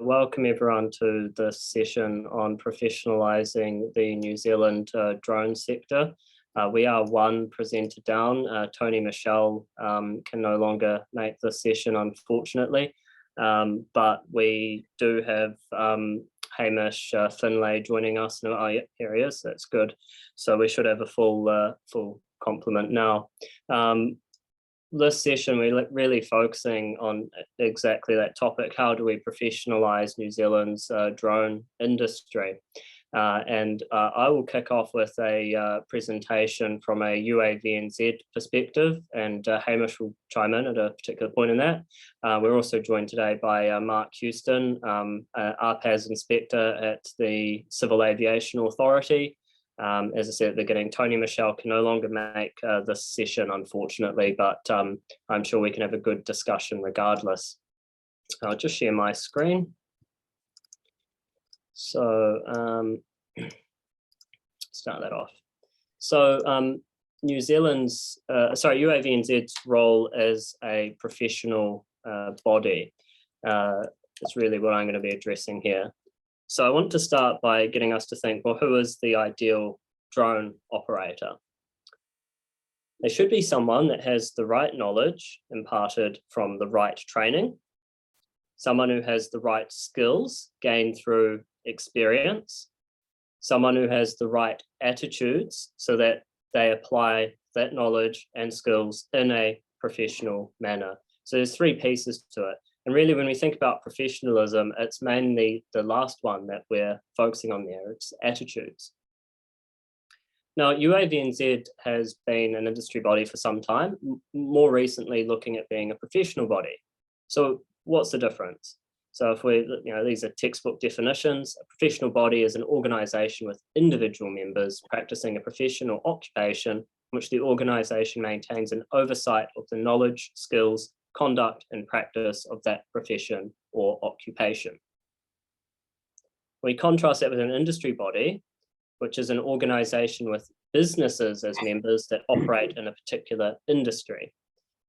Welcome everyone to this session on professionalising the New Zealand drone sector. We are one presenter down. Tony Michelle can no longer make this session, unfortunately, but we do have Hamish Finlay joining us. Oh, yeah, here he is. That's good. So we should have a full complement now. This session, we're really focusing on exactly that topic. How do we professionalise New Zealand's drone industry? I will kick off with a presentation from a UAVNZ perspective, and Hamish will chime in at a particular point in that. We're also joined today by Mark Houston, RPAS Inspector at the Civil Aviation Authority. As I said at the beginning, Tony Michelle can no longer make this session, unfortunately, but I'm sure we can have a good discussion regardless. I'll just share my screen. So start that off. So New Zealand's, UAVNZ's role as a professional body is really what I'm going to be addressing here. So I want to start by getting us to think, well, who is the ideal drone operator? They should be someone that has the right knowledge imparted from the right training, someone who has the right skills gained through experience, someone who has the right attitudes so that they apply that knowledge and skills in a professional manner. So there's three pieces to it. And really, when we think about professionalism, it's mainly the last one that we're focusing on there. It's attitudes. Now, UAVNZ has been an industry body for some time, more recently looking at being a professional body. So what's the difference? So if these are textbook definitions. A professional body is an organization with individual members practicing a professional occupation in which the organization maintains an oversight of the knowledge, skills, conduct and practice of that profession or occupation. We contrast that with an industry body, which is an organization with businesses as members that operate in a particular industry.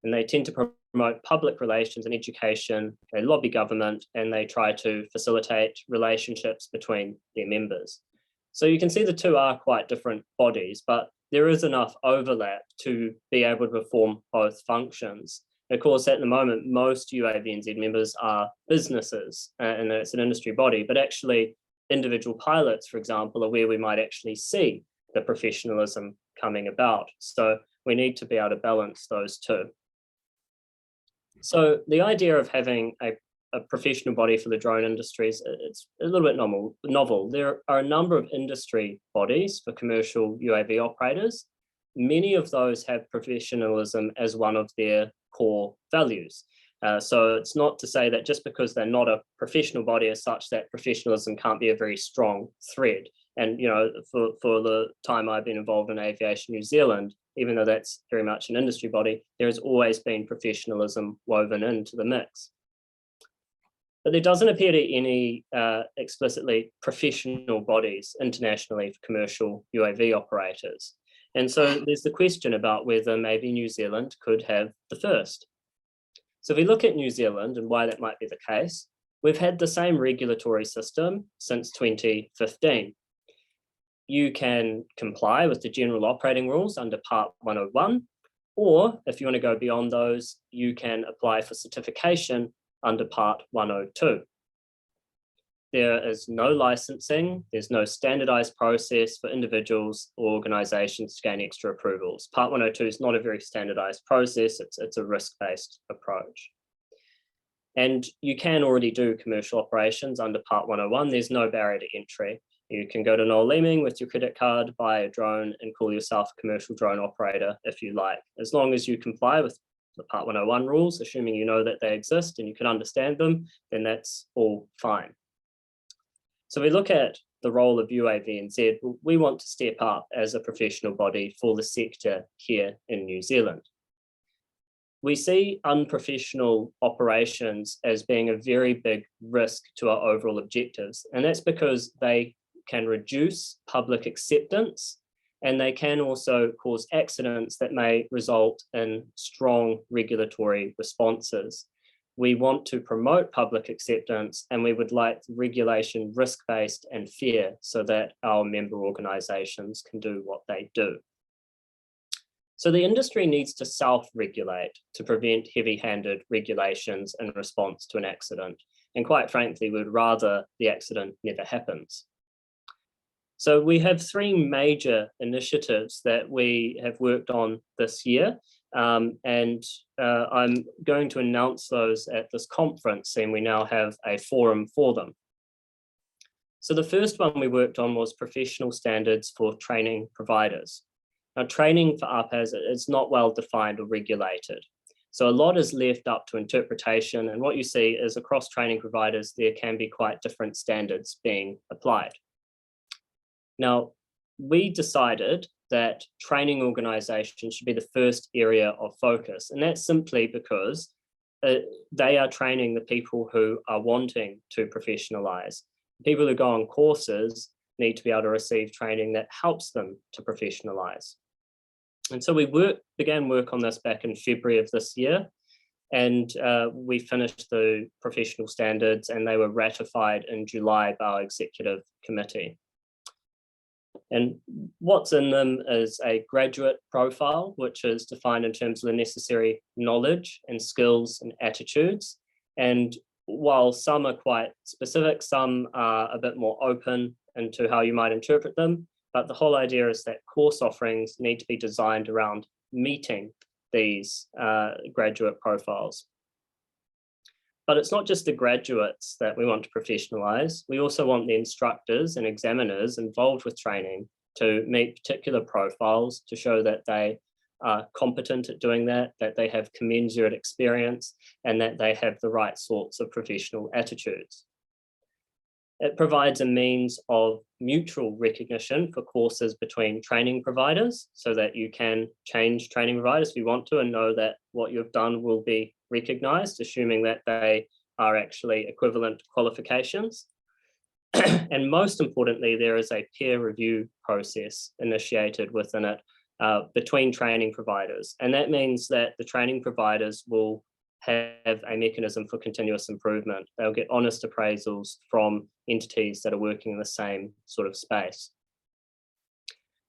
And they tend to promote public relations and education, they lobby government, and they try to facilitate relationships between their members. So you can see the two are quite different bodies, but there is enough overlap to be able to perform both functions. Of course, at the moment, most UAVNZ members are businesses, and it's an industry body, but actually individual pilots, for example, are where we might actually see the professionalism coming about. So we need to be able to balance those two. So the idea of having a professional body for the drone industry it's a little bit novel. There are a number of industry bodies for commercial UAV operators. Many of those have professionalism as one of their core values. So it's not to say that just because they're not a professional body as such that professionalism can't be a very strong thread. And for the time I've been involved in Aviation New Zealand, even though that's very much an industry body, there has always been professionalism woven into the mix. But there doesn't appear to be any explicitly professional bodies internationally for commercial UAV operators. And so there's the question about whether maybe New Zealand could have the first. So if we look at New Zealand and why that might be the case, we've had the same regulatory system since 2015. You can comply with the general operating rules under Part 101, or if you want to go beyond those, you can apply for certification under Part 102. There is no licensing, there's no standardized process for individuals or organizations to gain extra approvals. Part 102 is not a very standardized process, it's a risk-based approach. And you can already do commercial operations under Part 101, there's no barrier to entry. You can go to Noel Leeming with your credit card, buy a drone and call yourself a commercial drone operator if you like. As long as you comply with the Part 101 rules, assuming you know that they exist and you can understand them, then that's all fine. So we look at the role of UAVNZ, we want to step up as a professional body for the sector here in New Zealand. We see unprofessional operations as being a very big risk to our overall objectives, and that's because they can reduce public acceptance and they can also cause accidents that may result in strong regulatory responses. We want to promote public acceptance, and we would like regulation risk-based and fair so that our member organisations can do what they do. So the industry needs to self-regulate to prevent heavy-handed regulations in response to an accident. And quite frankly, we'd rather the accident never happens. So we have three major initiatives that we have worked on this year. I'm going to announce those at this conference, and we now have a forum for them. So the first one we worked on was professional standards for training providers. Now, training for UPAS is not well defined or regulated. So a lot is left up to interpretation, and what you see is across training providers, there can be quite different standards being applied. Now, we decided that training organisations should be the first area of focus, and that's simply because they are training the people who are wanting to professionalise. People who go on courses need to be able to receive training that helps them to professionalise. And so we began work on this back in February of this year, and we finished the professional standards, and they were ratified in July by our executive committee. And what's in them is a graduate profile, which is defined in terms of the necessary knowledge and skills and attitudes. And while some are quite specific, some are a bit more open into how you might interpret them. But the whole idea is that course offerings need to be designed around meeting these graduate profiles. But it's not just the graduates that we want to professionalise. We also want the instructors and examiners involved with training to meet particular profiles to show that they are competent at doing that they have commensurate experience, and that they have the right sorts of professional attitudes. It provides a means of mutual recognition for courses between training providers so that you can change training providers if you want to and know that what you've done will be recognised, assuming that they are actually equivalent qualifications. And most importantly, there is a peer review process initiated within it between training providers. And that means that the training providers will have a mechanism for continuous improvement. They'll get honest appraisals from entities that are working in the same sort of space.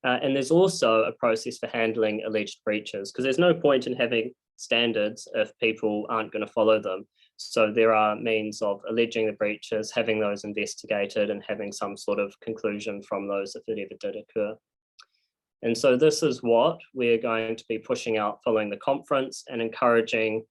And there's also a process for handling alleged breaches, because there's no point in having standards if people aren't going to follow them. So there are means of alleging the breaches, having those investigated, and having some sort of conclusion from those if it ever did occur. And so this is what we're going to be pushing out following the conference, and encouraging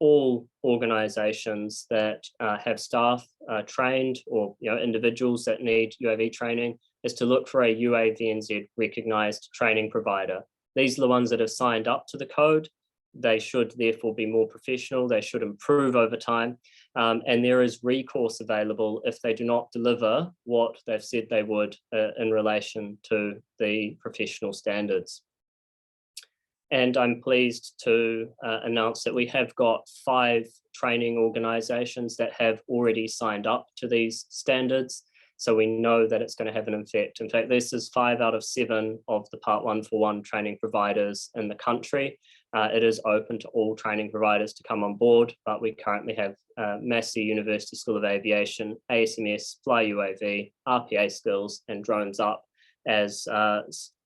all organisations that have staff trained, or individuals that need UAV training, is to look for a UAVNZ recognised training provider. These are the ones that have signed up to the code. They should therefore be more professional. They should improve over time. And there is recourse available if they do not deliver what they've said they would in relation to the professional standards. And I'm pleased to announce that we have got 5 training organisations that have already signed up to these standards. So we know that it's going to have an effect. In fact, this is 5 out of 7 of the Part 141 training providers in the country. It is open to all training providers to come on board, but we currently have Massey University School of Aviation, ASMS, Fly UAV, RPA Skills, and Drones Up as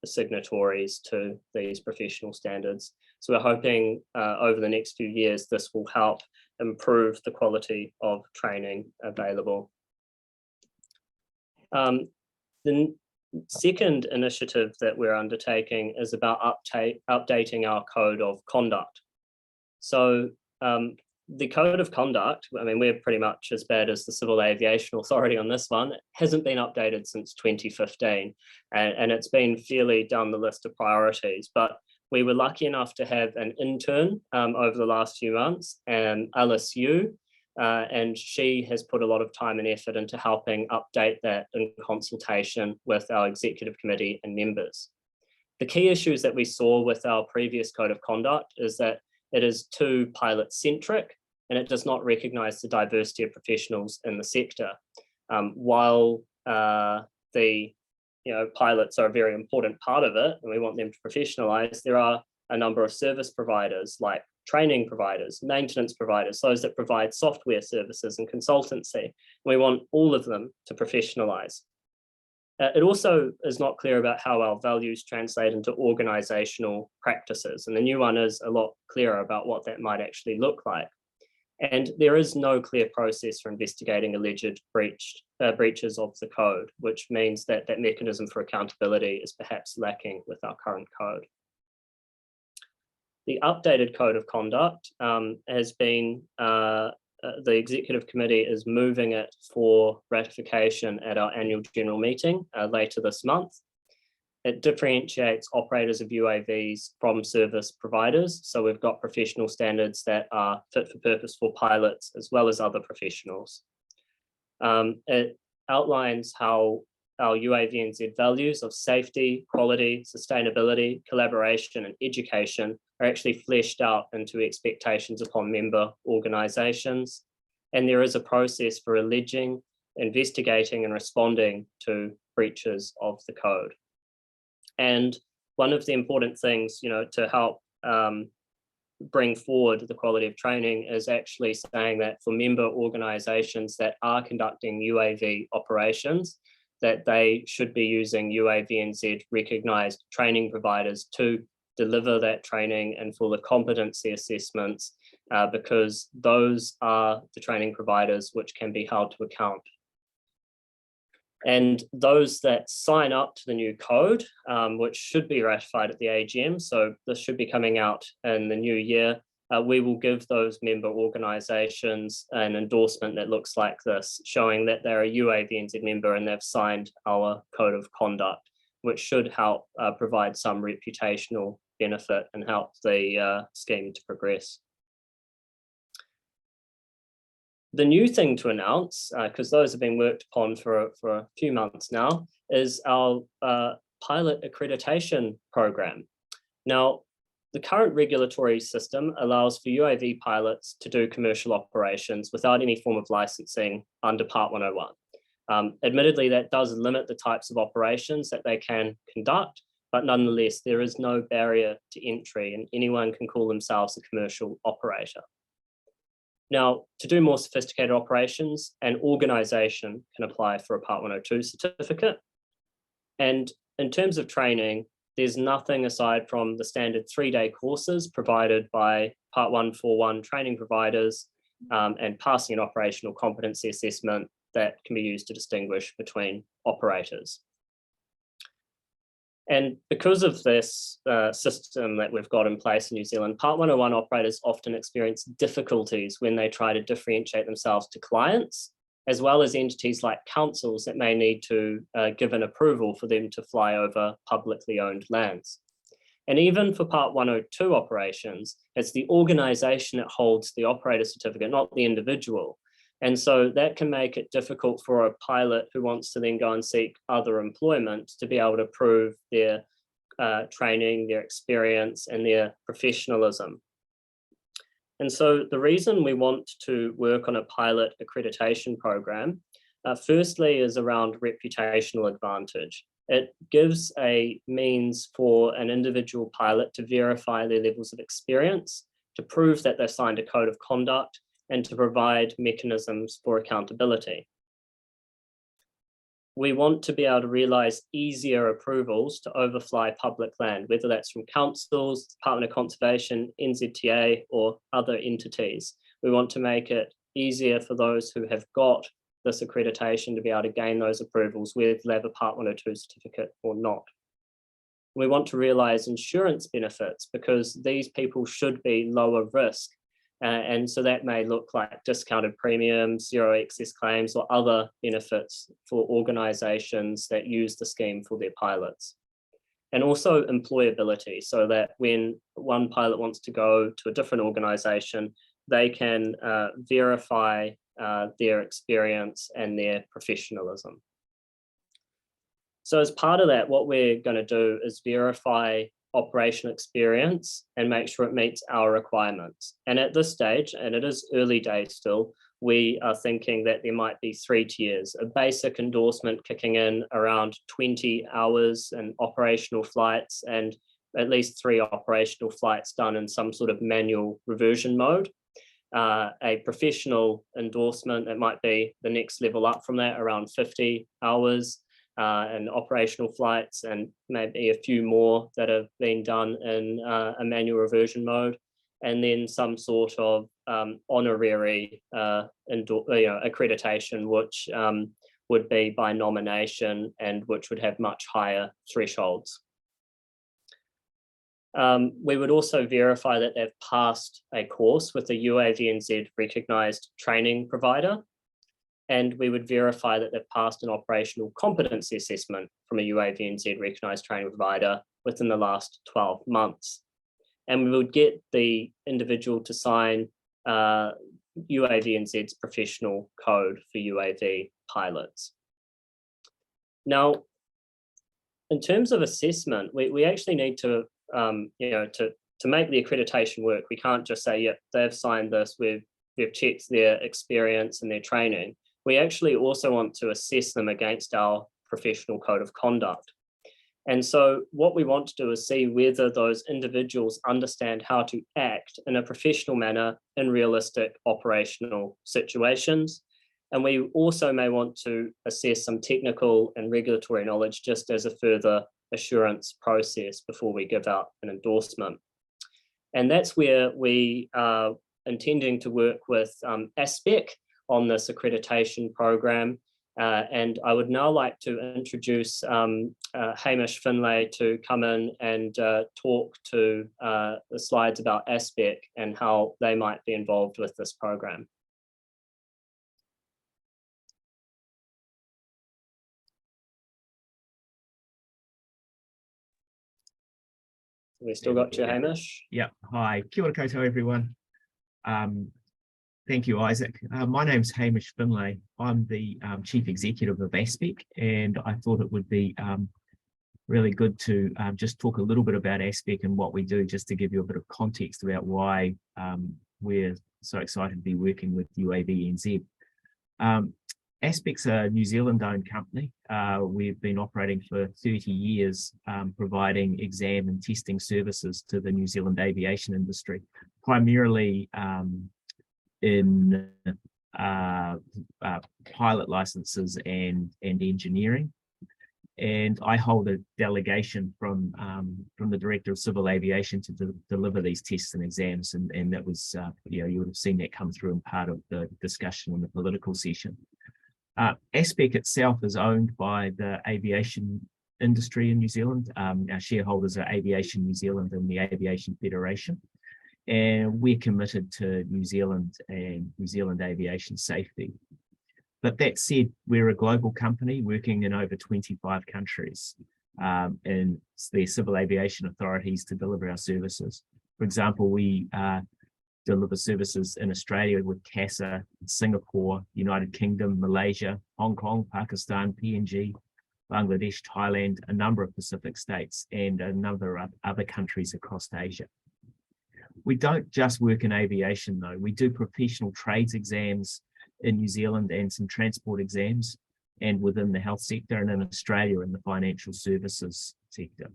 signatories to these professional standards. So we're hoping over the next few years, this will help improve the quality of training available. The second initiative that we're undertaking is about updating our code of conduct. So the code of conduct, I mean, we're pretty much as bad as the Civil Aviation Authority on this one. It hasn't been updated since 2015, and it's been fairly down the list of priorities. But we were lucky enough to have an intern over the last few months, LSU, and she has put a lot of time and effort into helping update that in consultation with our executive committee and members. The key issues that we saw with our previous code of conduct is that it is too pilot-centric, and it does not recognise the diversity of professionals in the sector. While the pilots are a very important part of it, and we want them to professionalise, there are a number of service providers like training providers, maintenance providers, those that provide software services and consultancy. We want all of them to professionalize. It also is not clear about how our values translate into organizational practices. And the new one is a lot clearer about what that might actually look like. And there is no clear process for investigating alleged breaches of the code, which means that that mechanism for accountability is perhaps lacking with our current code. The updated code of conduct has been, the executive committee is moving it for ratification at our annual general meeting later this month. It differentiates operators of UAVs from service providers. So we've got professional standards that are fit for purpose for pilots as well as other professionals. It outlines how our UAVNZ values of safety, quality, sustainability, collaboration, and education are actually fleshed out into expectations upon member organizations. And there is a process for alleging, investigating, and responding to breaches of the code. And one of the important things, to help bring forward the quality of training is actually saying that for member organizations that are conducting UAV operations, that they should be using UAVNZ recognized training providers to deliver that training and for the competency assessments, because those are the training providers which can be held to account. And those that sign up to the new code, which should be ratified at the AGM, so this should be coming out in the new year, we will give those member organizations an endorsement that looks like this, showing that they're a UAVNZ member and they've signed our code of conduct, which should help provide some reputational benefit and help the scheme to progress. The new thing to announce, because those have been worked upon for a few months now, is our pilot accreditation program. Now, the current regulatory system allows for UAV pilots to do commercial operations without any form of licensing under Part 101. Admittedly, that does limit the types of operations that they can conduct, but nonetheless, there is no barrier to entry and anyone can call themselves a commercial operator. Now, to do more sophisticated operations, an organization can apply for a Part 102 certificate. And in terms of training, there's nothing aside from the standard 3-day courses provided by Part 141 training providers and passing an operational competency assessment that can be used to distinguish between operators. And because of this system that we've got in place in New Zealand, Part 101 operators often experience difficulties when they try to differentiate themselves to clients, as well as entities like councils that may need to give an approval for them to fly over publicly owned lands. And even for Part 102 operations, it's the organization that holds the operator certificate, not the individual. And so that can make it difficult for a pilot who wants to then go and seek other employment to be able to prove their training, their experience, and their professionalism. And so the reason we want to work on a pilot accreditation program, firstly, is around reputational advantage. It gives a means for an individual pilot to verify their levels of experience, to prove that they've signed a code of conduct, and to provide mechanisms for accountability. We want to be able to realize easier approvals to overfly public land, whether that's from councils, Department of Conservation, NZTA, or other entities. We want to make it easier for those who have got this accreditation to be able to gain those approvals, whether they have a Part 102 certificate or not. We want to realize insurance benefits because these people should be lower risk. And so that may look like discounted premiums, zero excess claims, or other benefits for organizations that use the scheme for their pilots. And also employability, so that when one pilot wants to go to a different organization, they can verify their experience and their professionalism. So as part of that, what we're going to do is verify operational experience and make sure it meets our requirements. And at this stage, and it is early days still, we are thinking that there might be 3 tiers, a basic endorsement kicking in around 20 hours and operational flights and at least 3 operational flights done in some sort of manual reversion mode. A professional endorsement, it might be the next level up from that, around 50 hours and operational flights, and maybe a few more that have been done in a manual reversion mode, and then some sort of honorary accreditation, which would be by nomination and which would have much higher thresholds. We would also verify that they've passed a course with a UAVNZ recognised training provider, and we would verify that they've passed an operational competency assessment from a UAVNZ recognised training provider within the last 12 months. And we would get the individual to sign UAVNZ's professional code for UAV pilots. Now, in terms of assessment, we actually need to to make the accreditation work. We can't just say, yep, they've signed this, we've checked their experience and their training. We actually also want to assess them against our professional code of conduct. And so what we want to do is see whether those individuals understand how to act in a professional manner in realistic operational situations. And we also may want to assess some technical and regulatory knowledge just as a further assurance process before we give out an endorsement. And that's where we are intending to work with ASPEC on this accreditation program. And I would now like to introduce Hamish Finlay to come in and talk to the slides about ASPEC and how they might be involved with this program. We still got you, Hamish? Yeah. Hi. Kia ora koutou, everyone. Thank you, Isaac. My name's Hamish Finlay. I'm the Chief Executive of ASPEC, and I thought it would be really good to just talk a little bit about ASPEC and what we do, just to give you a bit of context about why we're so excited to be working with UAVNZ. ASPEC's a New Zealand-owned company. We've been operating for 30 years, providing exam and testing services to the New Zealand aviation industry, primarily in pilot licenses and engineering. And I hold a delegation from the Director of Civil Aviation to deliver these tests and exams, and that was, you would have seen that come through in part of the discussion in the political session. ASPEC itself is owned by the aviation industry in New Zealand. Our shareholders are Aviation New Zealand and the Aviation Federation, and we're committed to New Zealand and New Zealand aviation safety. But that said, we're a global company working in over 25 countries and their civil aviation authorities to deliver our services. For example, we deliver services in Australia with CASA, Singapore, United Kingdom, Malaysia, Hong Kong, Pakistan, PNG, Bangladesh, Thailand, a number of Pacific states, and a number of other countries across Asia. We don't just work in aviation though. We do professional trades exams in New Zealand and some transport exams, and within the health sector, and in Australia in the financial services sector.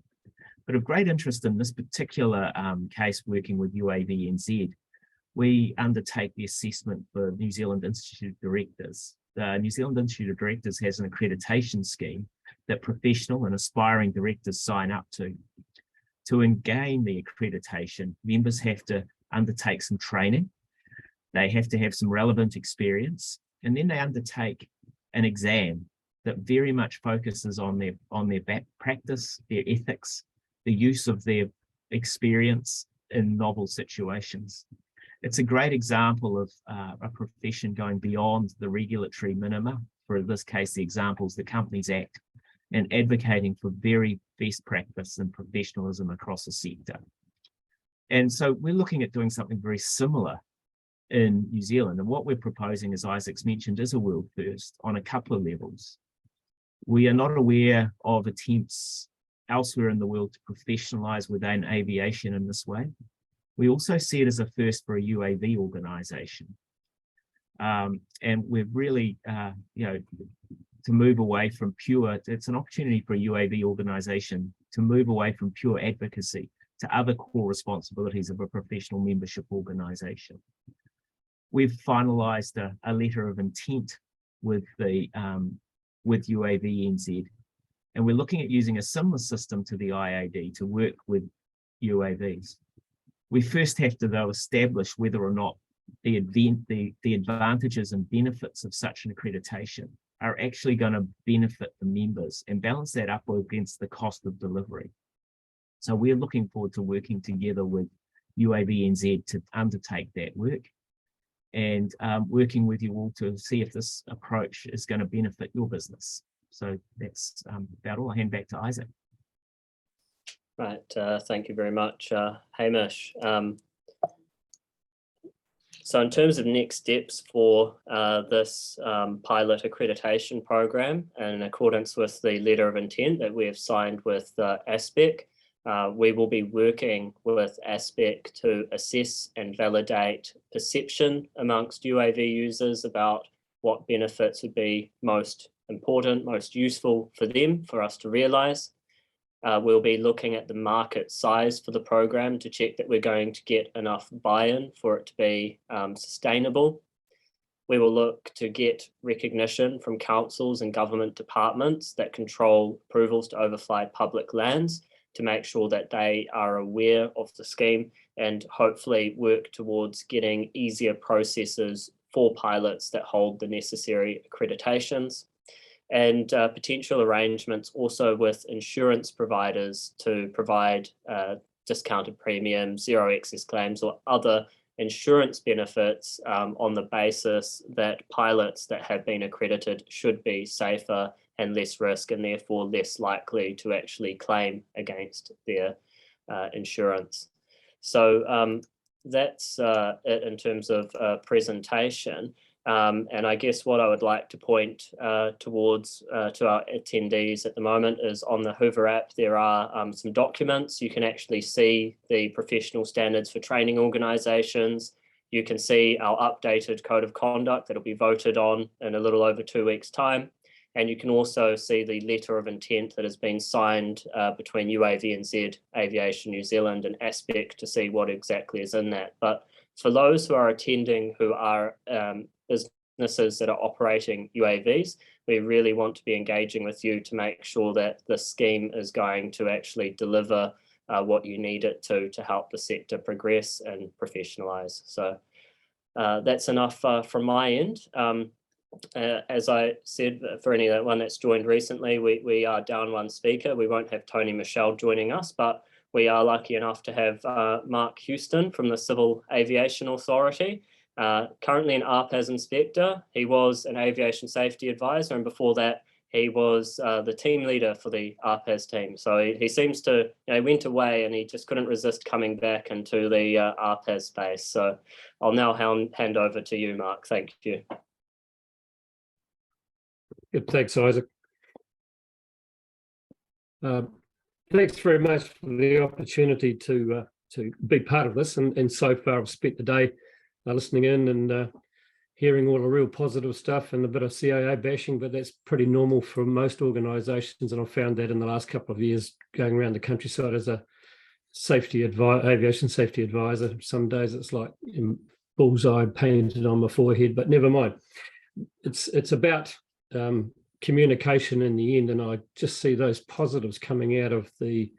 But of great interest in this particular case, working with UAVNZ, we undertake the assessment for New Zealand Institute of Directors. The New Zealand Institute of Directors has an accreditation scheme that professional and aspiring directors sign up to. To gain the accreditation, members have to undertake some training, they have to have some relevant experience, and then they undertake an exam that very much focuses on their practice, their ethics, the use of their experience in novel situations. It's a great example of a profession going beyond the regulatory minima, for in this case, the Examples the Companies Act, and advocating for very best practice and professionalism across the sector. And so we're looking at doing something very similar in New Zealand. And what we're proposing, as Isaac's mentioned, is a world first on a couple of levels. We are not aware of attempts elsewhere in the world to professionalise within aviation in this way. We also see it as a first for a UAV organisation. And we've really, move away from it's an opportunity for a UAV organisation to move away from pure advocacy to other core responsibilities of a professional membership organisation. We've finalised a letter of intent with UAVNZ, and we're looking at using a similar system to the IAD to work with UAVs. We first have to, though, establish whether or not the advantages and benefits of such an accreditation are actually going to benefit the members and balance that up against the cost of delivery. So we're looking forward to working together with UAVNZ to undertake that work and working with you all to see if this approach is going to benefit your business. So that's about all. I'll hand back to Isaac. Right, thank you very much, Hamish. So in terms of next steps for this pilot accreditation program, and in accordance with the letter of intent that we have signed with ASPEC, we will be working with ASPEC to assess and validate perception amongst UAV users about what benefits would be most important, most useful for them, for us to realise. We'll be looking at the market size for the program to check that we're going to get enough buy-in for it to be sustainable. We will look to get recognition from councils and government departments that control approvals to overfly public lands to make sure that they are aware of the scheme and hopefully work towards getting easier processes for pilots that hold the necessary accreditations. And potential arrangements also with insurance providers to provide discounted premiums, zero excess claims, or other insurance benefits on the basis that pilots that have been accredited should be safer and less risk, and therefore less likely to actually claim against their insurance. So that's it in terms of presentation. And I guess what I would like to point towards to our attendees at the moment is on the Hoover app, there are some documents. You can actually see the professional standards for training organisations. You can see our updated code of conduct that'll be voted on in a little over 2 weeks' time. And you can also see the letter of intent that has been signed between UAVNZ, Aviation New Zealand and ASPEC to see what exactly is in that. But for those who are attending who are businesses that are operating UAVs, we really want to be engaging with you to make sure that the scheme is going to actually deliver what you need it to help the sector progress and professionalise. So that's enough from my end. As I said, for anyone that's joined recently, we are down one speaker. We won't have Tony Michelle joining us, but we are lucky enough to have Mark Houston from the Civil Aviation Authority, currently an RPAS inspector. He was an aviation safety advisor, and before that, he was the team leader for the RPAS team. So he seems to, he went away and he just couldn't resist coming back into the RPAS space. So I'll now hand over to you, Mark. Thank you. Good, thanks, Isaac. Thanks very much for the opportunity to be part of this. And so far, I've spent the day listening in and hearing all the real positive stuff and a bit of CAA bashing, but that's pretty normal for most organisations. And I've found that in the last couple of years going around the countryside as a aviation safety advisor. Some days it's like bullseye painted on my forehead, but never mind. It's about communication in the end, and I just see those positives coming out of the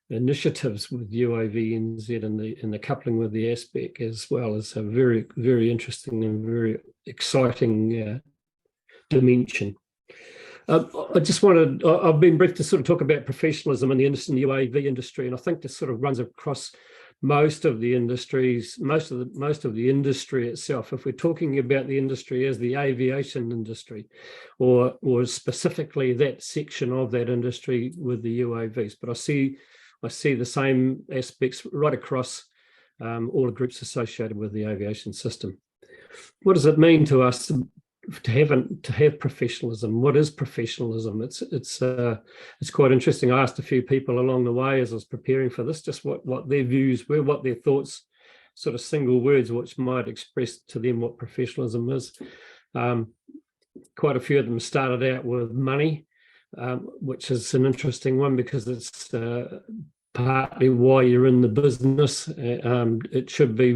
initiatives with UAVNZ and the coupling with the ASPEC, as well as a very, very interesting and very exciting dimension. I just wanted, I've been briefed to sort of talk about professionalism in the UAV industry, and I think this sort of runs across most of the industries, most of the industry itself. If we're talking about the industry as the aviation industry, or specifically that section of that industry with the UAVs, but I see the same aspects right across all the groups associated with the aviation system. What does it mean to us to have professionalism? What is professionalism? It's quite interesting. I asked a few people along the way as I was preparing for this, just what their views were, what their thoughts, sort of single words which might express to them what professionalism is. quite a few of them started out with money, which is an interesting one because it's partly why you're in the business. It should be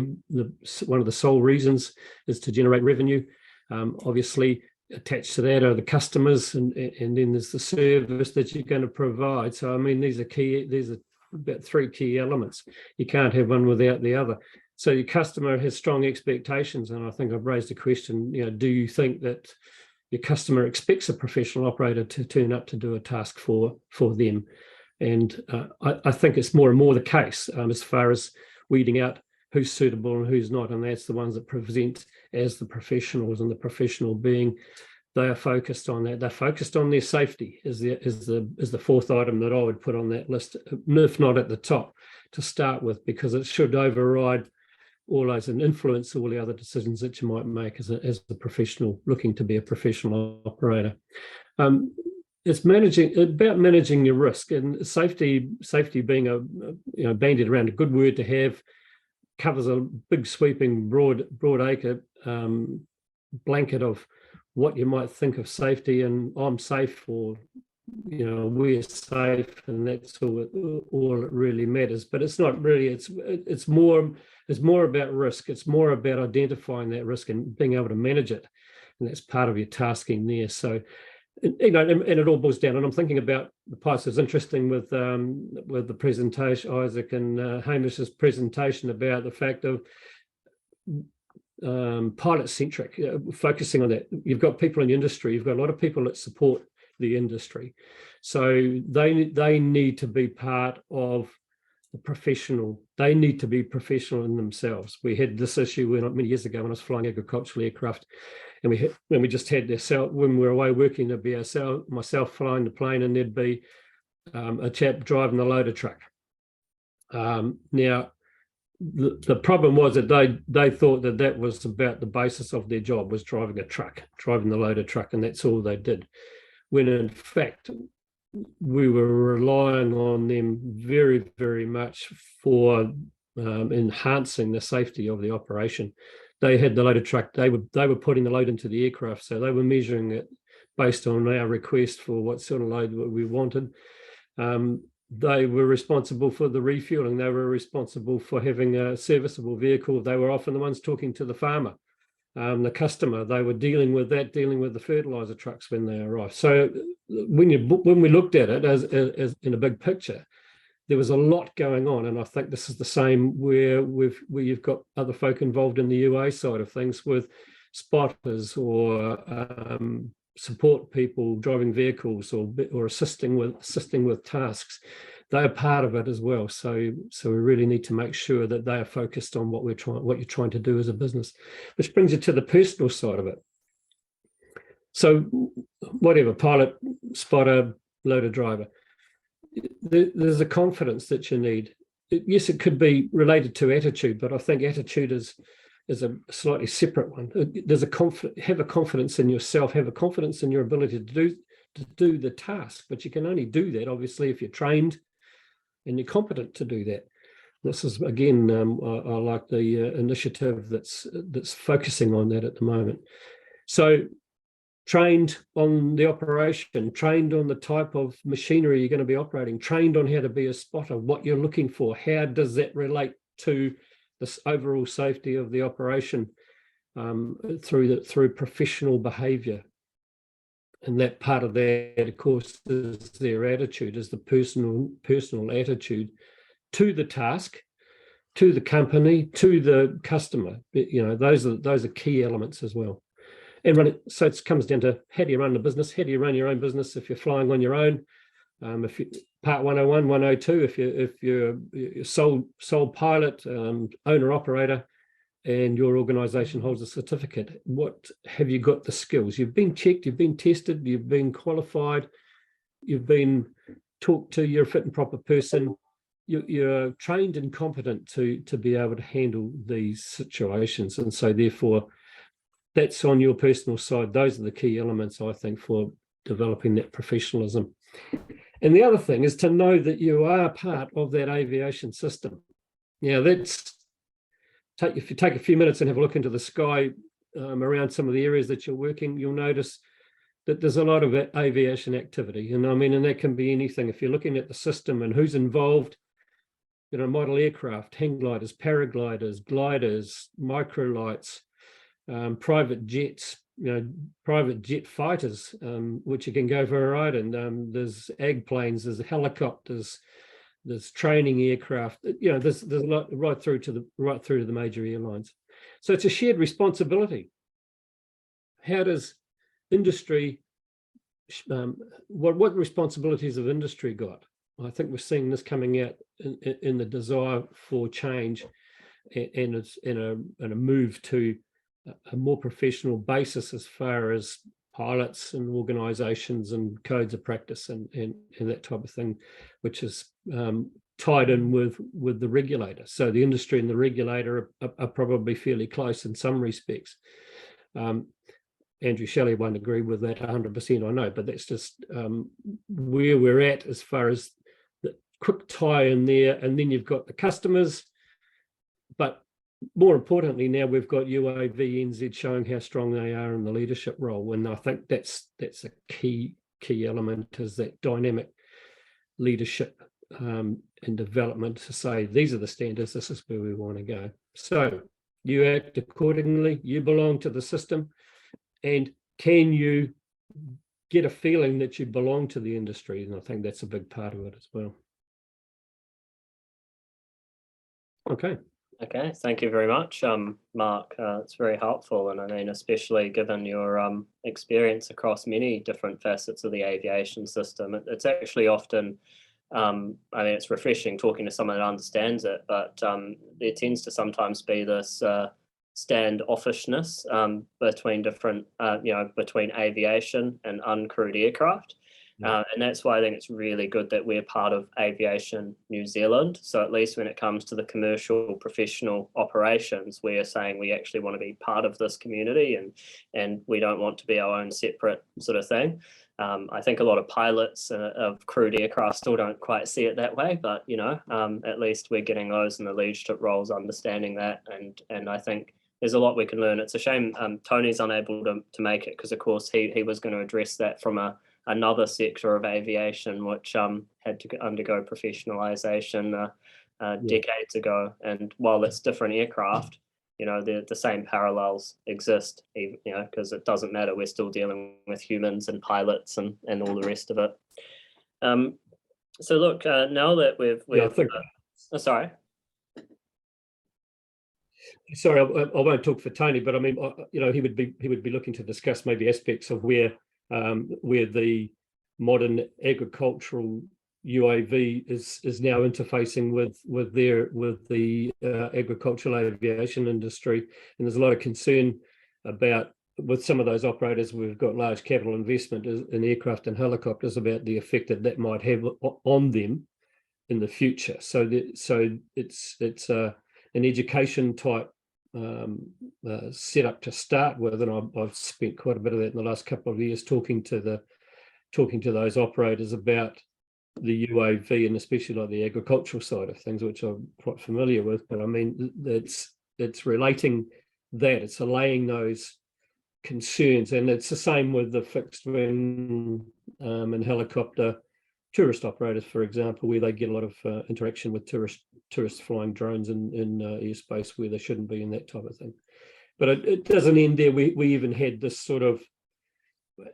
one of the sole reasons is to generate revenue. Obviously, attached to that are the customers, and then there's the service that you're going to provide. So, I mean, these are about 3 key elements. You can't have one without the other. So your customer has strong expectations, and I think I've raised a question, do you think that your customer expects a professional operator to turn up to do a task for them? And I think it's more and more the case as far as weeding out who's suitable and who's not, and that's the ones that present as the professionals, and the professional being, they are focused on that. They're focused on their safety is the fourth item that I would put on that list, if not at the top to start with, because it should override all those and influence all the other decisions that you might make as a professional looking to be a professional operator. It's about managing your risk, and safety being a bandied around, a good word to have, covers a big sweeping broad acre blanket of what you might think of safety, and I'm safe, or we're safe, and that's all it really matters. But it's not really. It's more about risk. It's more about identifying that risk and being able to manage it, and that's part of your tasking there. So, and it all boils down. And I'm thinking about the pilots. It's interesting with the presentation, Isaac and Hamish's presentation about the fact of pilot-centric, focusing on that. You've got people in the industry. You've got a lot of people that support the industry, so they need to be part of the professional. They need to be professional in themselves. We had this issue many years ago when I was flying agricultural aircraft, and we just had when we were away working, there'd be myself flying the plane, and there'd be a chap driving the loader truck. Now, the problem was that they thought that was about the basis of their job, was driving the loader truck, and that's all they did. When in fact, we were relying on them very, very much for enhancing the safety of the operation. They had the loader truck, they were putting the load into the aircraft, so they were measuring it based on our request for what sort of load we wanted. They were responsible for the refueling. They were responsible for having a serviceable vehicle. They were often the ones talking to the farmer, the customer. They were dealing with the fertilizer trucks when they arrived. So when we looked at it as in a big picture, there was a lot going on, and I think this is the same where you've got other folk involved in the UA side of things with spotters or support people driving vehicles or assisting with tasks. They are part of it as well. So we really need to make sure that they are focused on what you're trying to do as a business, which brings you to the personal side of it. So whatever, pilot, spotter, loader, driver, there's a confidence that you need. Yes, it could be related to attitude, but I think attitude is a slightly separate one. There's have a confidence in yourself, have a confidence in your ability to do the task, but you can only do that obviously if you're trained and you're competent to do that. This is again, I like the initiative that's focusing on that at the moment. So trained on the operation, trained on the type of machinery you're going to be operating, trained on how to be a spotter, what you're looking for, how does that relate to this overall safety of the operation through professional behavior. And that part of that, of course, is their attitude, is the personal attitude to the task, to the company, to the customer. Those are key elements as well. And so it comes down to, how do you run the business? How do you run your own business if you're flying on your own? If you part 101, 102, if you're sole pilot, owner operator, and your organization holds a certificate, what have you got the skills? You've been checked, you've been tested, you've been qualified, you've been talked to, you're a fit and proper person, you're trained and competent to be able to handle these situations. And so therefore, that's on your personal side. Those are the key elements, I think, for developing that professionalism. And the other thing is to know that you are part of that aviation system. Now, if you take a few minutes and have a look into the sky around some of the areas that you're working, you'll notice that there's a lot of aviation activity. And I mean, and that can be anything. If you're looking at the system and who's involved, you know, model aircraft, hang gliders, paragliders, gliders, microlights, private jets, you know, private jet fighters, which you can go for a ride in. There's ag planes, there's helicopters, there's training aircraft. You know, there's a lot right through to the major airlines. So it's a shared responsibility. How does industry, what responsibilities have industry got? I think we're seeing this coming out in the desire for change, and it's in a move to a more professional basis as far as pilots and organisations and codes of practice and that type of thing, which is tied in with the regulator. So the industry and the regulator are probably fairly close in some respects. Andrew Shelley won't agree with that 100%, I know, but that's just where we're at as far as the quick tie in there. And then you've got the customers, but more importantly, now we've got UAVNZ showing how strong they are in the leadership role. And I think that's a key element, is that dynamic leadership and development to say, these are the standards, this is where we want to go. So you act accordingly, you belong to the system, and can you get a feeling that you belong to the industry? And I think that's a big part of it as well. Okay. Okay, thank you very much, Mark. It's very helpful, and I mean, especially given your experience across many different facets of the aviation system, it's actually often, I mean, it's refreshing talking to someone that understands it, but there tends to sometimes be this standoffishness between different, between aviation and uncrewed aircraft. And that's why I think it's really good that we're part of Aviation New Zealand. So at least when it comes to the commercial professional operations, we are saying we actually want to be part of this community, and we don't want to be our own separate sort of thing. I think a lot of pilots of crewed aircraft still don't quite see it that way, but you know, at least we're getting those in the leadership roles, understanding that, and I think there's a lot we can learn. It's a shame Tony's unable to make it, because of course he was going to address that from another sector of aviation, which had to undergo professionalisation decades ago. And while it's different aircraft, you know, the same parallels exist, you know, because it doesn't matter. We're still dealing with humans and pilots and all the rest of it. So look, now that we've sorry. Sorry, I won't talk for Tony, but I mean, you know, he would be looking to discuss maybe aspects of where the modern agricultural UAV is now interfacing with the agricultural aviation industry, and there's a lot of concern about, with some of those operators, we've got large capital investment in aircraft and helicopters, about the effect that might have on them in the future. So it's an education type set up to start with, and I've spent quite a bit of that in the last couple of years talking to those operators about the UAV, and especially like the agricultural side of things, which I'm quite familiar with. But I mean, it's relating that, it's allaying those concerns, and it's the same with the fixed wing and helicopter tourist operators, for example, where they get a lot of interaction with tourists flying drones in airspace where they shouldn't be, and that type of thing. But it doesn't end there. We even had this sort of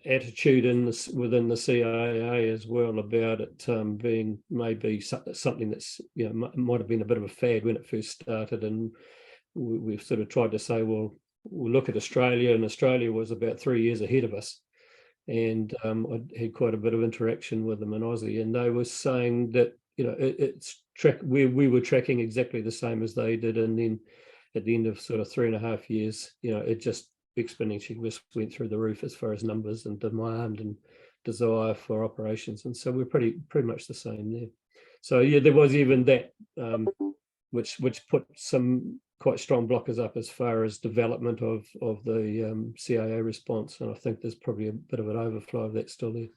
attitude within the CAA as well about it being maybe something that's, you know, might have been a bit of a fad when it first started, and we've sort of tried to say, well, we'll look at Australia, and Australia was about 3 years ahead of us. And I had quite a bit of interaction with them in Aussie, and they were saying that, you know, we were tracking exactly the same as they did, and then at the end of sort of 3.5 years, you know, it just exponentially went through the roof as far as numbers and demand and desire for operations, and so we're pretty much the same there. So yeah, there was even that which put some quite strong blockers up as far as development of the CAA response, and I think there's probably a bit of an overflow of that still there.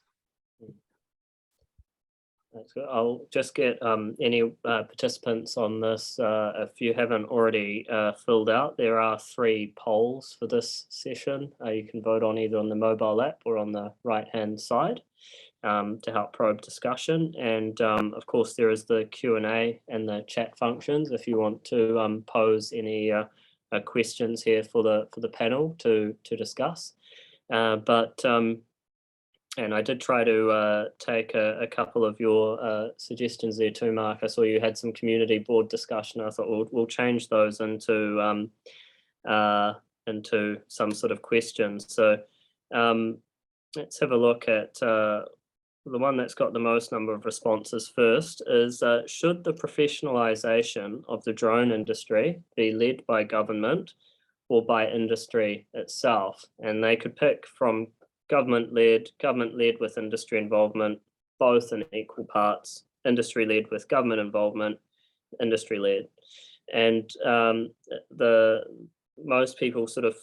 That's good. I'll just get any participants on this, if you haven't already filled out, there are 3 polls for this session. You can vote on either on the mobile app or on the right-hand side to help probe discussion. And of course, there is the Q&A and the chat functions if you want to pose any questions here for the panel to discuss. And I did try to take a couple of your suggestions there too, Mark. I saw you had some community board discussion. I thought we'll change those into some sort of questions. So let's have a look at the one that's got the most number of responses first is, should the professionalisation of the drone industry be led by government or by industry itself? And they could pick from government-led with industry involvement, both in equal parts, industry-led with government involvement, industry-led. And most people sort of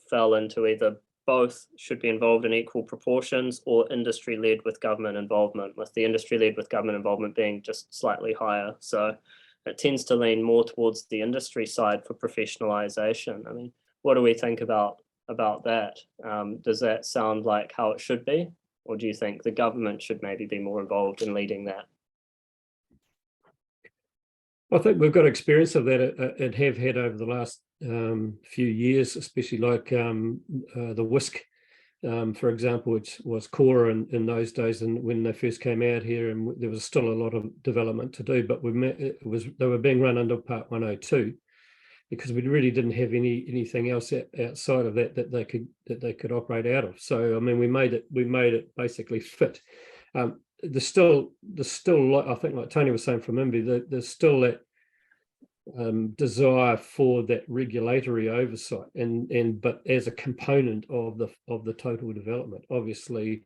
fell into either both should be involved in equal proportions or industry-led with government involvement, with the industry-led with government involvement being just slightly higher. So it tends to lean more towards the industry side for professionalisation. I mean, what do we think about that? Does that sound like how it should be? Or do you think the government should maybe be more involved in leading that? I think we've got experience of that and have had over the last few years, especially like the WISC, for example, which was core in those days and when they first came out here, and there was still a lot of development to do, but they were being run under Part 102. Because we really didn't have anything else outside of that they could operate out of. So I mean, we made it basically fit. There's still I think, like Tony was saying from INVI, there's still that desire for that regulatory oversight, but as a component of the total development. Obviously,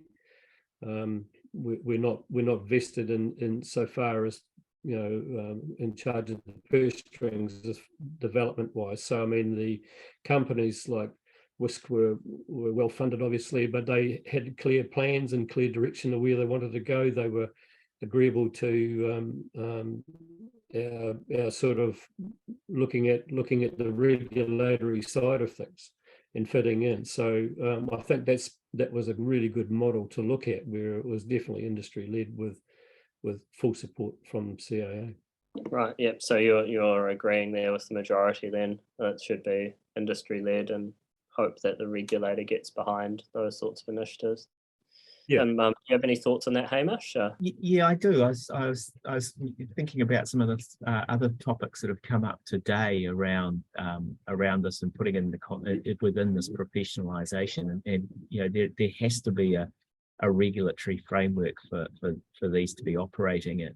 we're not vested in so far as, you know, in charge of the purse strings development wise. So I mean, the companies like WISC were well funded, obviously, but they had clear plans and clear direction of where they wanted to go. They were agreeable to our sort of looking at the regulatory side of things and fitting in. So I think that was a really good model to look at, where it was definitely industry led with full support from CAA. Right. Yep. So you're agreeing there with the majority then that it should be industry led, and hope that the regulator gets behind those sorts of initiatives. Yeah. Do you have any thoughts on that, Hamish? Yeah, I do. I was thinking about some of the other topics that have come up today around this and putting in within this professionalisation, and you know, there has to be a regulatory framework for these to be operating in.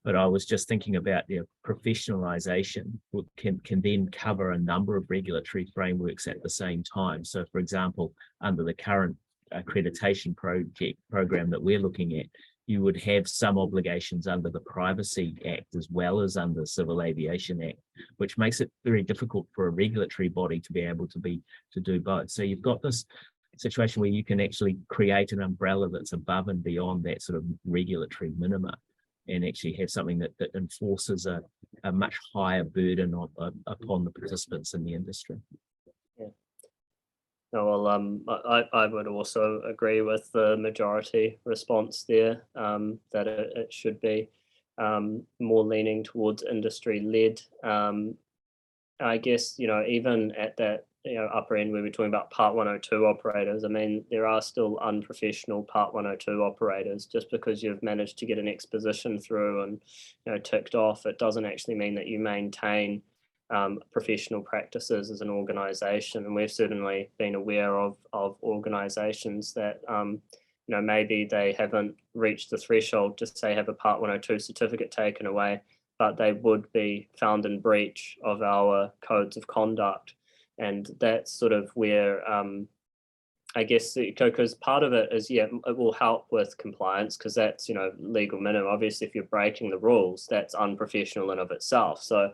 But I was just thinking about, you know, professionalisation can then cover a number of regulatory frameworks at the same time. So, for example, under the current accreditation program that we're looking at, you would have some obligations under the Privacy Act as well as under the Civil Aviation Act, which makes it very difficult for a regulatory body to be able to do both. So you've got this situation where you can actually create an umbrella that's above and beyond that sort of regulatory minima, and actually have something that enforces a much higher burden upon the participants in the industry. Yeah. No, well, I would also agree with the majority response there, that it should be more leaning towards industry-led. I guess, you know, even at that, you know, upper end where we're talking about Part 102 operators, I mean, there are still unprofessional Part 102 operators. Just because you've managed to get an exposition through and, you know, ticked off, it doesn't actually mean that you maintain professional practices as an organisation. And we've certainly been aware of organisations that, you know, maybe they haven't reached the threshold to say have a Part 102 certificate taken away, but they would be found in breach of our codes of conduct. And that's sort of where, I guess, because part of it is, yeah, it will help with compliance because that's, you know, legal minimum. Obviously, if you're breaking the rules, that's unprofessional in of itself. So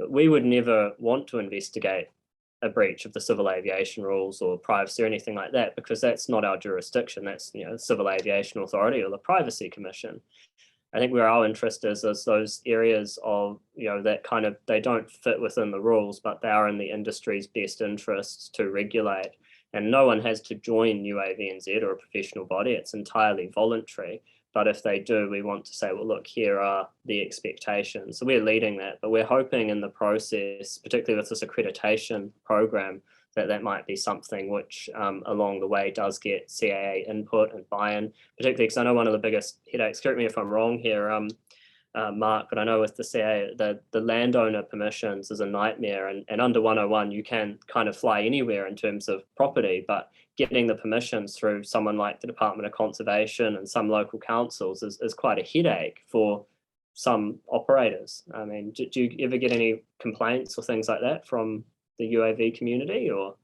we would never want to investigate a breach of the civil aviation rules or privacy or anything like that, because that's not our jurisdiction. That's, you know, the Civil Aviation Authority or the Privacy Commission. I think where our interest is those areas of, that kind of, they don't fit within the rules, but they are in the industry's best interests to regulate. And no one has to join UAVNZ or a professional body. It's entirely voluntary. But if they do, we want to say, well, look, here are the expectations. So we're leading that, but we're hoping in the process, particularly with this accreditation program, that might be something which along the way does get CAA input and buy-in, particularly because I know one of the biggest headaches, correct me if I'm wrong here, Mark, but I know with the CAA, the landowner permissions is a nightmare, and under 101, you can kind of fly anywhere in terms of property, but getting the permissions through someone like the Department of Conservation and some local councils is quite a headache for some operators. I mean, do you ever get any complaints or things like that from the UAV community, or?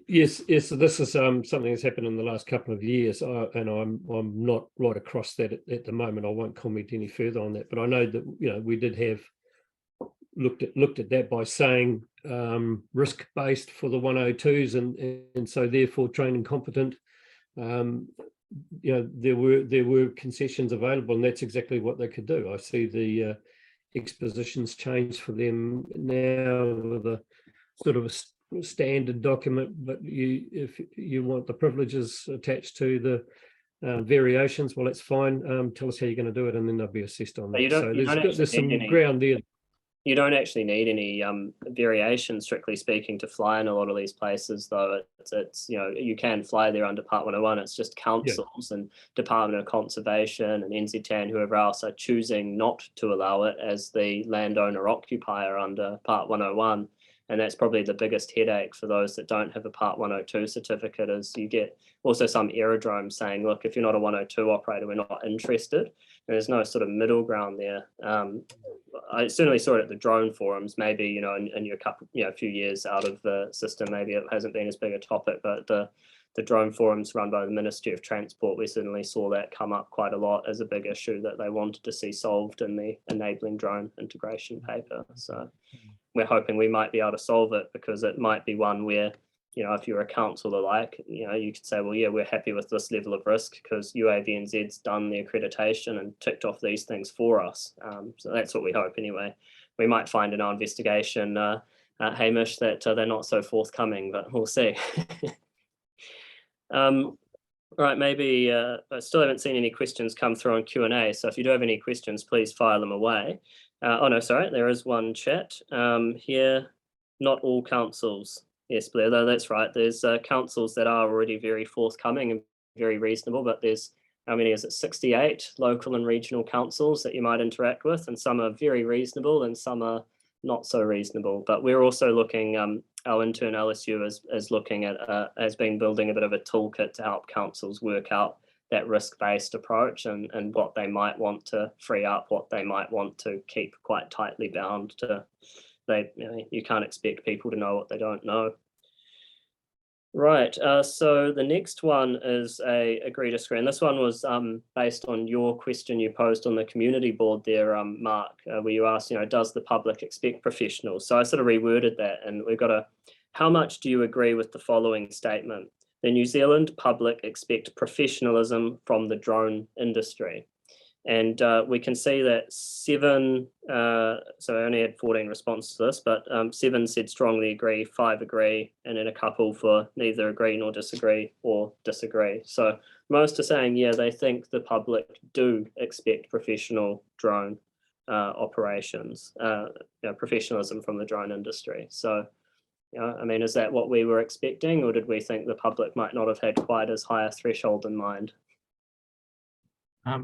Yes. So this is something that's happened in the last couple of years, and I'm not right across that at the moment. I won't comment any further on that, but I know that we did have looked at that by saying risk based for the 102s, and so therefore trained and competent. There were concessions available, and that's exactly what they could do. I see the expositions changed for them now with a sort of a standard document, but if you want the privileges attached to the variations, well, that's fine. Tell us how you're going to do it, and then they'll be assessed on that. So there's some ground there. You don't actually need any variation, strictly speaking, to fly in a lot of these places, though. It's you can fly there under Part 101. It's just councils and Department of Conservation and NZTAN, whoever else, are choosing not to allow it as the landowner occupier under Part 101. And that's probably the biggest headache for those that don't have a Part 102 certificate, is you get also some aerodromes saying, look, if you're not a 102 operator, we're not interested. And there's no sort of middle ground there. I certainly saw it at the drone forums, maybe, in your couple, a few years out of the system, maybe it hasn't been as big a topic, but the drone forums run by the Ministry of Transport, we certainly saw that come up quite a lot as a big issue that they wanted to see solved in the enabling drone integration paper. So we're hoping we might be able to solve it, because it might be one where, if you're a council alike, you could say, well, yeah, we're happy with this level of risk because UAVNZ's done the accreditation and ticked off these things for us. So that's what we hope anyway. We might find in our investigation, Hamish, that they're not so forthcoming, but we'll see. All right, maybe I still haven't seen any questions come through on Q&A. So if you do have any questions, please fire them away. Oh, no, sorry, there is one chat here. Not all councils. Yes, Blair, though, that's right. There's councils that are already very forthcoming and very reasonable, but there's, how many is it, 68 local and regional councils that you might interact with, and some are very reasonable and some are not so reasonable. But we're also looking, our intern LSU is looking at, has been building a bit of a toolkit to help councils work out that risk-based approach and what they might want to free up, what they might want to keep quite tightly bound to. You can't expect people to know what they don't know. Right, so the next one is a agree to screen. This one was based on your question you posed on the community board there, Mark, where you asked, does the public expect professionals? So I sort of reworded that, and we've got how much do you agree with the following statement? The New Zealand public expect professionalism from the drone industry. And we can see that 7, so I only had 14 responses to this, but 7 said strongly agree, 5 agree, and then a couple for neither agree nor disagree or disagree. So most are saying, yeah, they think the public do expect professional drone operations, professionalism from the drone industry. So, I mean, is that what we were expecting, or did we think the public might not have had quite as high a threshold in mind? I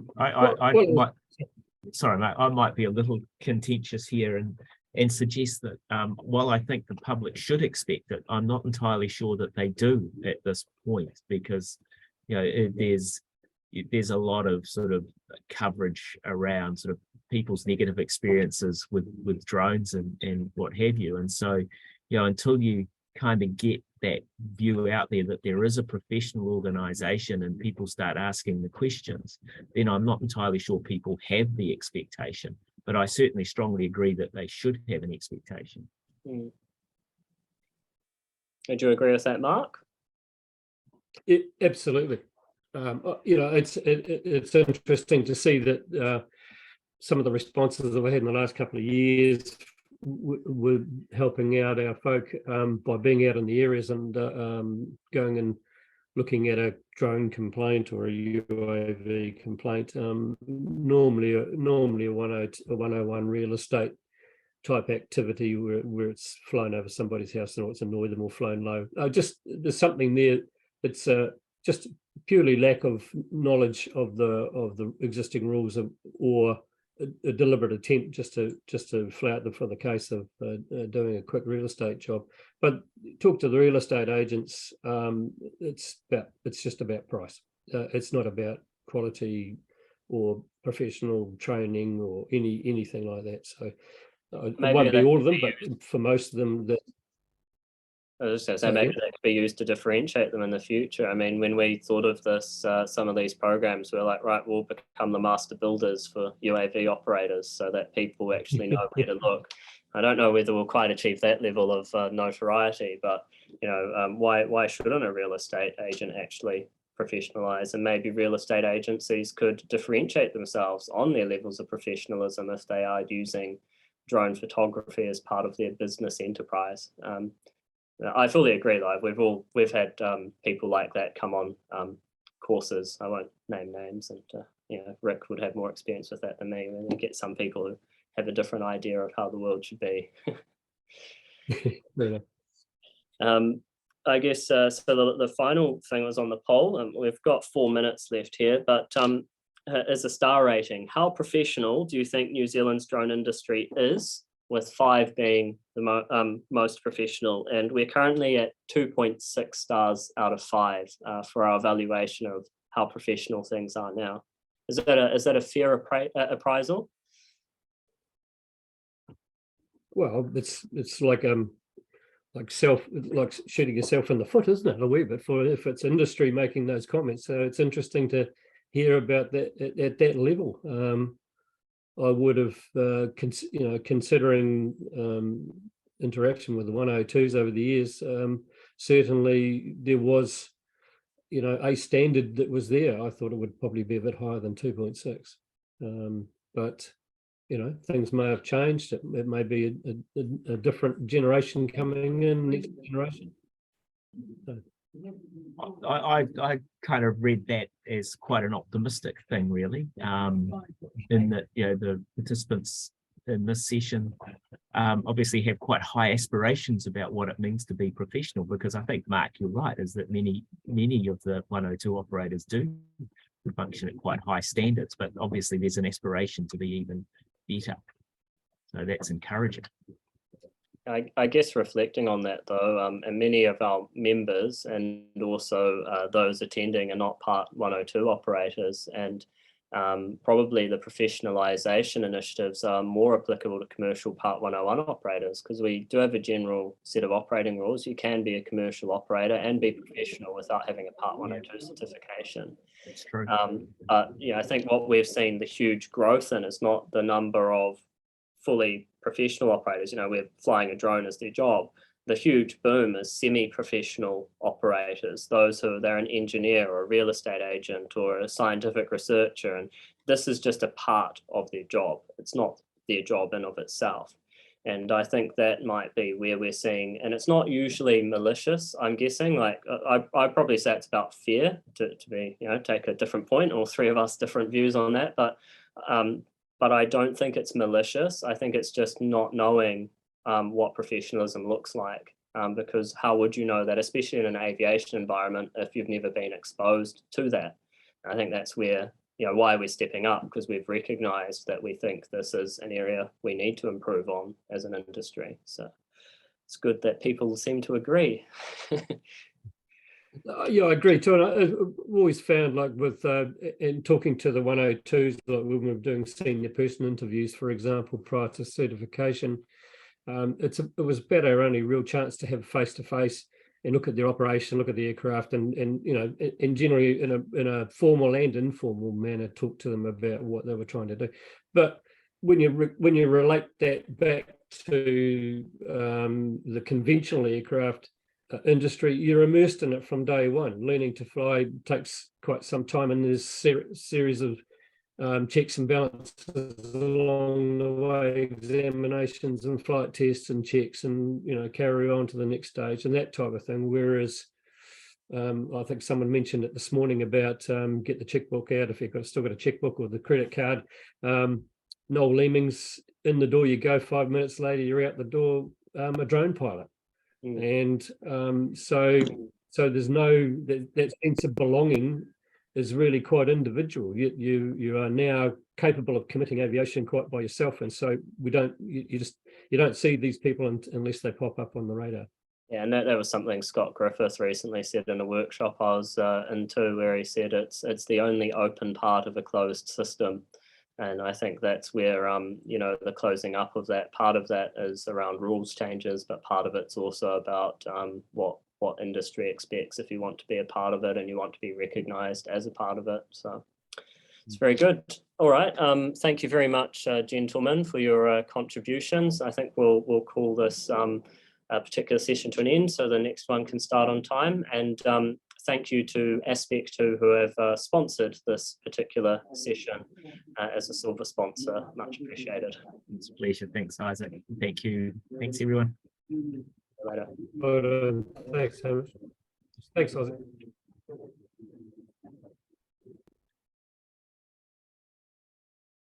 might be a little contentious here and suggest that while I think the public should expect it, I'm not entirely sure that they do at this point, because there's a lot of sort of coverage around sort of people's negative experiences with drones and what have you, and so until you kind of get that view out there that there is a professional organization and people start asking the questions, then I'm not entirely sure people have the expectation, but I certainly strongly agree that they should have an expectation. Would you agree with that, Mark? Absolutely. It's interesting to see that some of the responses that we had in the last couple of years were helping out our folk by being out in the areas and going and looking at a drone complaint or a UAV complaint. Normally a 101 real estate type activity where it's flown over somebody's house and it's annoyed them or flown low. There's something there that's just purely lack of knowledge of the existing rules or a deliberate attempt just to flout them for the case of doing a quick real estate job. But talk to the real estate agents. It's just about price. It's not about quality or professional training or anything like that. So it won't be all of them, but for most of them, I was just going to say, maybe that could be used to differentiate them in the future. I mean, when we thought of this, some of these programs, we're like, right, we'll become the master builders for UAV operators so that people actually know where to look. I don't know whether we'll quite achieve that level of notoriety, but why shouldn't a real estate agent actually professionalize? And maybe real estate agencies could differentiate themselves on their levels of professionalism if they are using drone photography as part of their business enterprise. I fully agree. Like we've had people like that come on courses. I won't name names, and Rick would have more experience with that than me. And get some people who have a different idea of how the world should be. really. I guess so. The final thing was on the poll. We've got 4 minutes left here, but as a star rating, how professional do you think New Zealand's drone industry is? With 5 being the most professional, and we're currently at 2.6 stars out of 5 for our evaluation of how professional things are now. Is that a fair appraisal? Well, it's like shooting yourself in the foot, isn't it? A wee bit if it's industry making those comments. So it's interesting to hear about that at that level. I would have, considering interaction with the 102s over the years, certainly there was, a standard that was there. I thought it would probably be a bit higher than 2.6. But, things may have changed. It may be a different generation coming in, next generation. So. I kind of read that as quite an optimistic thing, really, in that the participants in this session obviously have quite high aspirations about what it means to be professional. Because I think, Mark, you're right, is that many of the 102 operators do function at quite high standards, but obviously there's an aspiration to be even better. So that's encouraging. I guess reflecting on that though, and many of our members and also those attending are not Part 102 operators, and probably the professionalisation initiatives are more applicable to commercial Part 101 operators, because we do have a general set of operating rules. You can be a commercial operator and be professional without having a Part 102 certification. That's true. I think what we've seen the huge growth in is not the number of fully professional operators, we're flying a drone as their job. The huge boom is semi-professional operators, those who they're an engineer or a real estate agent or a scientific researcher, and this is just a part of their job. It's not their job in of itself. And I think that might be where we're seeing, and it's not usually malicious, I'm guessing. Like I'd probably say it's about fear to be, take a different point, all 3 of us different views on that, but I don't think it's malicious. I think it's just not knowing what professionalism looks like, because how would you know that, especially in an aviation environment, if you've never been exposed to that? I think that's where, why we're stepping up, because we've recognized that we think this is an area we need to improve on as an industry. So it's good that people seem to agree. Yeah, I agree too. And I've always found, like with in talking to the 102s, like when we were doing senior person interviews, for example, prior to certification, it was about our only real chance to have face-to-face and look at their operation, look at the aircraft, and generally in a formal and informal manner, talk to them about what they were trying to do. But when you relate that back to the conventional aircraft, industry, you're immersed in it from day one. Learning to fly takes quite some time, and there's series of checks and balances along the way, examinations and flight tests and checks, and carry on to the next stage and that type of thing. Whereas I think someone mentioned it this morning about get the checkbook out if you've still got a checkbook or the credit card. Noel Leeming's in the door, you go, 5 minutes later you're out the door, a drone pilot. And so there's no that sense of belonging is really quite individual. You are now capable of committing aviation quite by yourself, and so you don't see these people unless they pop up on the radar. Yeah, and that was something Scott Griffith recently said in a workshop I was into, where he said it's the only open part of a closed system. And I think that's where, the closing up of that, part of that is around rules changes, but part of it's also about what industry expects if you want to be a part of it and you want to be recognised as a part of it. So it's very good. All right. Thank you very much, gentlemen, for your contributions. I think we'll call this particular session to an end, so the next one can start on time. And thank you to Aspect, who have sponsored this particular session as a silver sponsor. Much appreciated. It's a pleasure. Thanks, Isaac. Thank you. Thanks, everyone. Later. Thanks, Hamish. Thanks, Isaac.